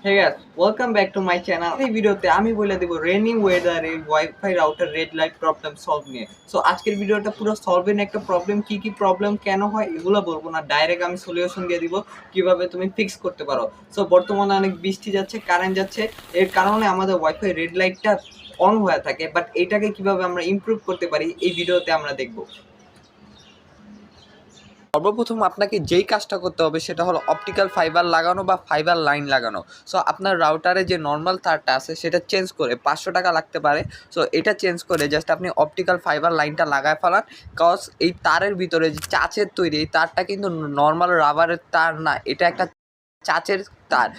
Hey guys, welcome back to my channel. এই ভিডিওতে আমি বলে দেব রেইনি ওয়েদারে wifi router red light problem solve নিয়ে। সো আজকের ভিডিওটা পুরো সলভিং একটা প্রবলেম, কি প্রবলেম কেন হয় এগুলো বলবো না, ডাইরেক্ট আমি সলিউশন দিয়ে দিব কিভাবে তুমি ফিক্স করতে পারো। সো বর্তমানে অনেক বৃষ্টি যাচ্ছে, কারেন্ট যাচ্ছে, এর কারণে আমাদের ওয়াইফাই রেড লাইটটা অন হয়ে থাকে, বাট এটাকে কিভাবে আমরা ইমপ্রুভ করতে পারি এই ভিডিওতে আমরা দেখব। সর্বপ্রথম আপনাকে যেই কাজটা করতে হবে সেটা হলো অপটিক্যাল ফাইবার লাগানো বা ফাইবার লাইন লাগানো। সো আপনার রাউটারে যে নর্মাল তারটা আছে সেটা চেঞ্জ করে 500 টাকা লাগতে পারে। সো এটা চেঞ্জ করে জাস্ট আপনি অপটিক্যাল ফাইবার লাইনটা লাগায় ফেলান। কজ এই তারের ভিতরে যে চাচের তৈরি, এই তারটা কিন্তু নর্মাল রাবারের তার না, এটা একটা চাচের তার,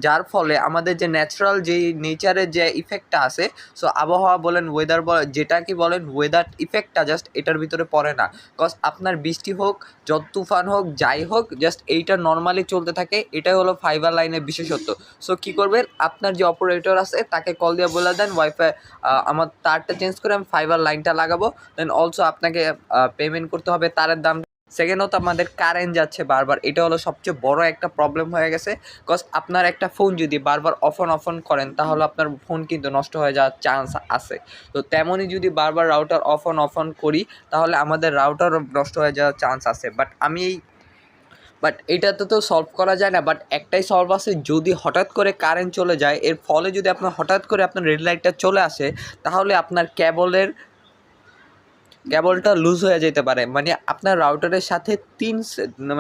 যার ফলে আমাদের যে ন্যাচারাল যেই নেচারের যে ইফেক্টটা আছে, সো আবহাওয়া বলেন, ওয়েদার বলেন, যেটা কি বলেন, ওয়েদার ইফেক্টটা জাস্ট এটার ভিতরে পড়ে না। কজ আপনার বৃষ্টি হোক, যত তুফান হোক, যাই হোক, জাস্ট এইটা নর্মালি চলতে থাকে। এটাই হলো ফাইবার লাইনের বিশেষত্ব। সো কী করবেন, আপনার যে অপারেটর আছে তাকে কল দিয়ে বলে দেন ওয়াইফাই আমার তারটা চেঞ্জ করে আমি ফাইবার লাইনটা লাগাবো। দেন অলসো আপনাকে পেমেন্ট করতে হবে তারের দাম। সেকেন্ডত আমাদের কারেন্ট যাচ্ছে বারবার, এটা হলো সবচেয়ে বড় একটা প্রবলেম হয়ে গেছে। কজ আপনার একটা ফোন যদি বারবার অফ অন করেন তাহলে আপনার ফোন কিন্তু নষ্ট হয়ে যাওয়ার চান্স আছে। তো তেমনই যদি বারবার রাউটার অফ অন করি তাহলে আমাদের রাউটার নষ্ট হয়ে যাওয়ার চান্স আছে। বাট এটাতে তো সলভ করা যায় না। বাট একটাই সলভ আছে, যদি হঠাৎ করে কারেন্ট চলে যায়, এর ফলে যদি আপনার হঠাৎ করে আপনার রেড লাইটটা চলে আসে, তাহলে আপনার কেবলটা লুজ হয়ে যেতে পারে। মানে আপনার রাউটারের সাথে